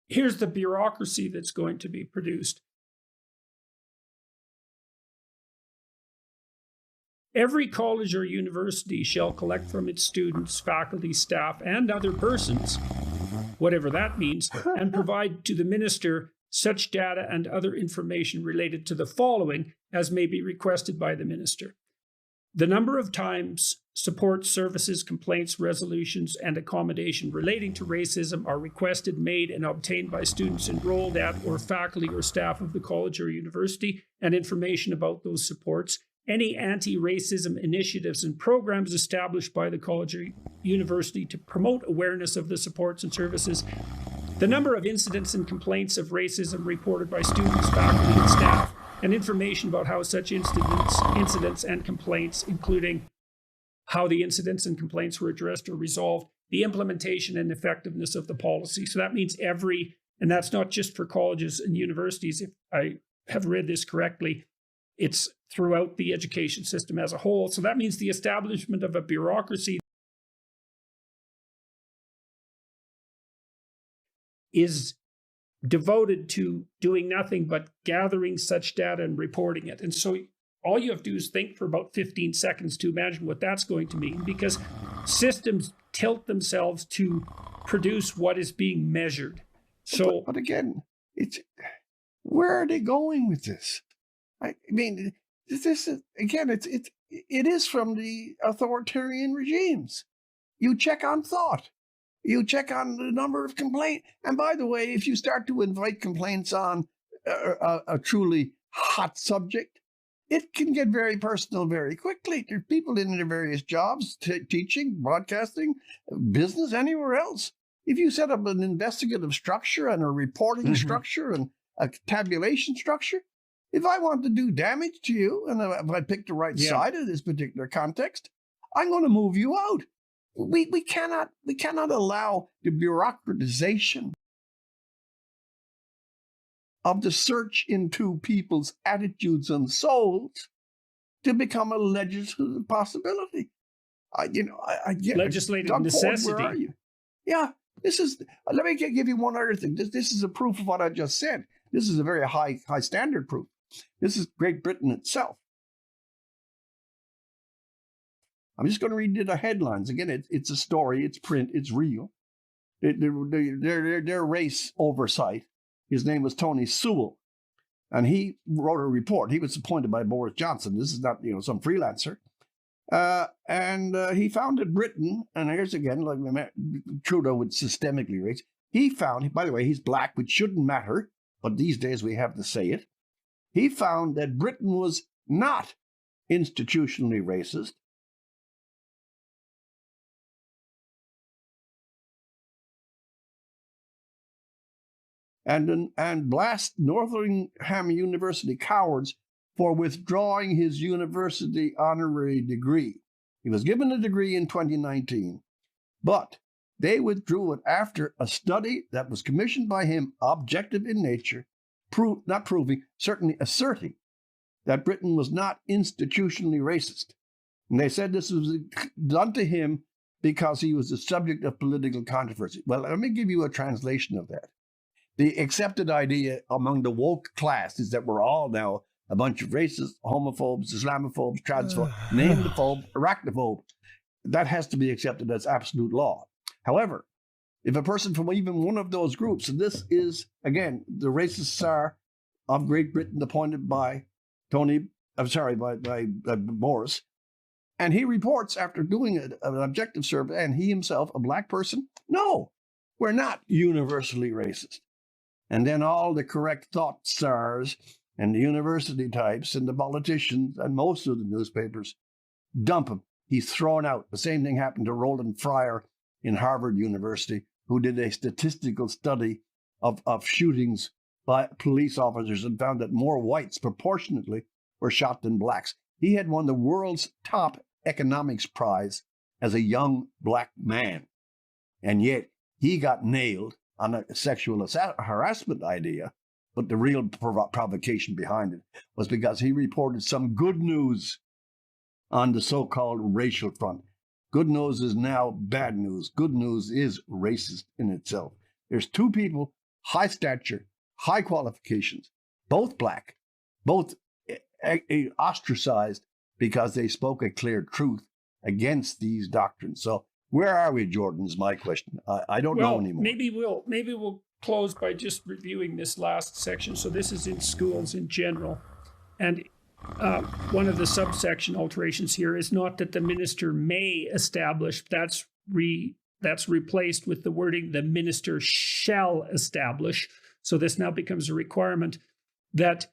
here's the bureaucracy that's going to be produced. Every college or university shall collect from its students, faculty, staff, and other persons, whatever that means, and provide to the minister such data and other information related to the following as may be requested by the minister. The number of times support services, complaints, resolutions, and accommodation relating to racism are requested, made, and obtained by students enrolled at or faculty or staff of the college or university, and information about those supports. Any anti-racism initiatives and programs established by the college or university to promote awareness of the supports and services. The number of incidents and complaints of racism reported by students, faculty, and staff, and information about how such incidents and complaints, including how the incidents and complaints were addressed or resolved, the implementation and effectiveness of the policy. So that means and that's not just for colleges and universities, if I have read this correctly, it's throughout the education system as a whole. So that means the establishment of a bureaucracy is devoted to doing nothing but gathering such data and reporting it. And so all you have to do is think for about 15 seconds to imagine what that's going to mean, because systems tilt themselves to produce what is being measured. So, but again, where are they going with this? I mean, this is, again, it is from the authoritarian regimes. You check on thought. You check on the number of complaints. And by the way, if you start to invite complaints on a truly hot subject, it can get very personal very quickly. There's people in their various jobs, teaching, broadcasting, business, anywhere else. If you set up an investigative structure and a reporting structure and a tabulation structure, if I want to do damage to you, and if I pick the right side of this particular context, I'm going to move you out. We cannot allow the bureaucratization of the search into people's attitudes and souls to become a legislative possibility. Legislative necessity. Where are you? Yeah, this is. Let me give you one other thing. This is a proof of what I just said. This is a very high standard proof. This is Great Britain itself. I'm just going to read you the headlines. Again, it's a story, it's print, it's real. Their race oversight, his name was Tony Sewell, and he wrote a report. He was appointed by Boris Johnson. This is not, some freelancer. And he found that Britain, and here's again, like Trudeau would systemically race, he found, by the way, he's black, which shouldn't matter, but these days we have to say it. He found that Britain was not institutionally racist. And blast Northingham University cowards for withdrawing his university honorary degree. He was given a degree in 2019, but they withdrew it after a study that was commissioned by him, objective in nature, not proving, certainly asserting that Britain was not institutionally racist. And they said this was done to him because he was the subject of political controversy. Well, let me give you a translation of that. The accepted idea among the woke class is that we're all now a bunch of racists, homophobes, Islamophobes, transphobes, name the phobe, arachnophobe. That has to be accepted as absolute law. However, if a person from even one of those groups, and this is, again, the racist Tsar of Great Britain appointed by Boris, and he reports after doing an objective survey, and he himself, a black person, no, we're not universally racist. And then all the correct thought stars and the university types and the politicians and most of the newspapers dump him. He's thrown out. The same thing happened to Roland Fryer in Harvard University, who did a statistical study of shootings by police officers and found that more whites proportionately were shot than blacks. He had won the world's top economics prize as a young black man. And yet he got nailed on a sexual harassment idea, but the real provocation behind it was because he reported some good news on the so-called racial front. Good news is now bad news. Good news is racist in itself. There's two people high stature, high qualifications, both black, both ostracized because they spoke a clear truth against these doctrines. So where are we, Jordan, is my question. I don't know anymore. Maybe we'll close by just reviewing this last section. So this is in schools in general. And one of the subsection alterations here is not that the minister may establish, that's replaced with the wording the minister shall establish. So this now becomes a requirement that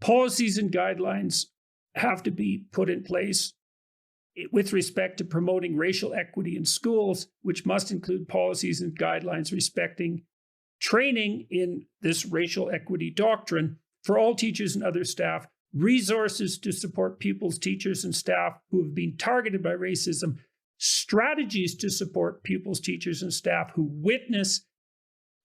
policies and guidelines have to be put in place with respect to promoting racial equity in schools, which must include policies and guidelines respecting training in this racial equity doctrine for all teachers and other staff, resources to support pupils, teachers, and staff who have been targeted by racism, strategies to support pupils, teachers, and staff who witness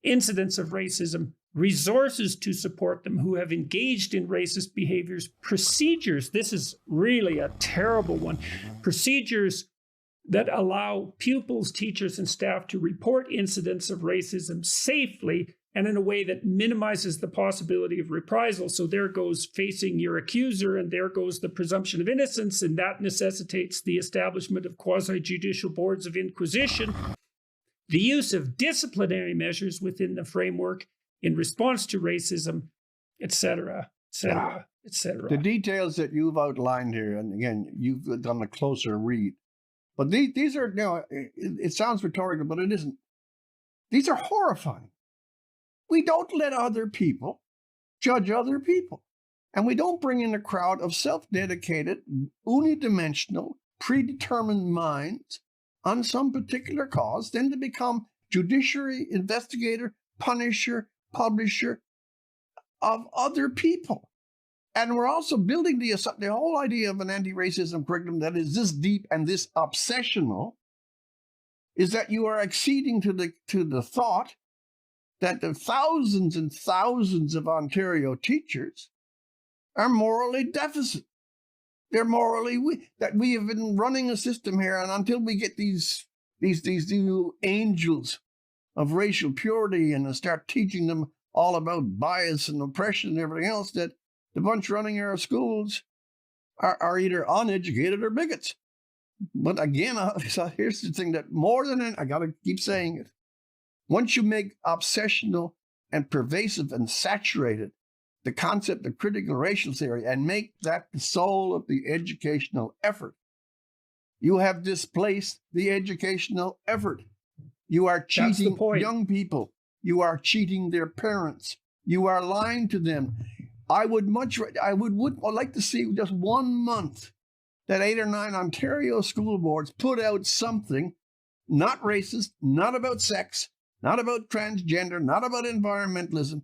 incidents of racism, resources to support them who have engaged in racist behaviors, procedures, this is really a terrible one, procedures that allow pupils, teachers, and staff to report incidents of racism safely and in a way that minimizes the possibility of reprisal. So there goes facing your accuser, and there goes the presumption of innocence, and that necessitates the establishment of quasi-judicial boards of inquisition, the use of disciplinary measures within the framework in response to racism, etc., etc., etc. The details that you've outlined here, and again, you've done a closer read, but these are, it sounds rhetorical, but it isn't. These are horrifying. We don't let other people judge other people. And we don't bring in a crowd of self-dedicated, unidimensional, predetermined minds on some particular cause, then to become judiciary, investigator, punisher, publisher of other people. And we're also building the whole idea of an anti-racism curriculum that is this deep and this obsessional, is that you are acceding to the thought that the thousands and thousands of Ontario teachers are morally deficient. They're morally weak. That we have been running a system here, and until we get these new angels of racial purity and start teaching them all about bias and oppression and everything else, that the bunch running our schools are either uneducated or bigots. But again, here's the thing that more than I got to keep saying it. Once you make obsessional and pervasive and saturated the concept of critical racial theory and make that the soul of the educational effort, you have displaced the educational effort. You are cheating young people. You are cheating their parents. You are lying to them. I would like to see just 1 month that 8 or 9 Ontario school boards put out something not racist, not about sex, not about transgender, not about environmentalism,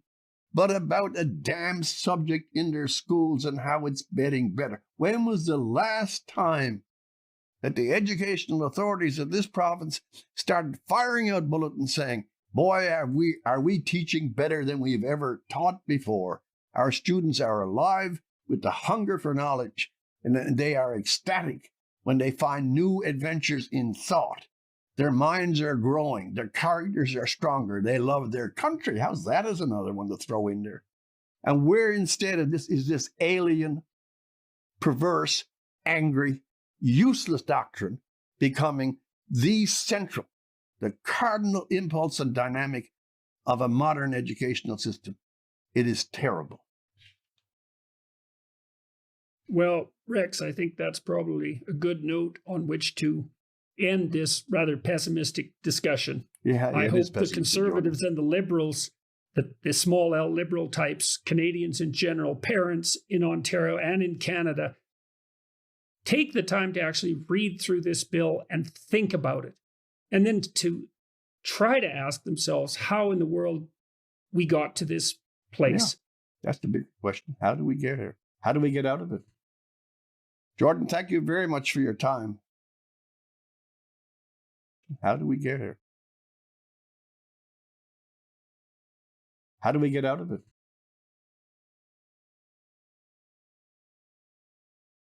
but about a damn subject in their schools and how it's getting better. When was the last time that the educational authorities of this province started firing out bulletins saying, boy, are we teaching better than we've ever taught before? Our students are alive with the hunger for knowledge, and they are ecstatic when they find new adventures in thought. Their minds are growing. Their characters are stronger. They love their country. How's that as another one to throw in there? And where instead of this is this alien, perverse, angry, useless doctrine becoming the central, the cardinal impulse and dynamic of a modern educational system. It is terrible. Well, Rex, I think that's probably a good note on which to end this rather pessimistic discussion. Yeah, I hope the Conservatives and the Liberals, the small L Liberal types, Canadians in general, parents in Ontario and in Canada, take the time to actually read through this bill and think about it. And then to try to ask themselves how in the world we got to this place. Yeah, that's the big question. How do we get here? How do we get out of it? Jordan, thank you very much for your time. How do we get here? How do we get out of it?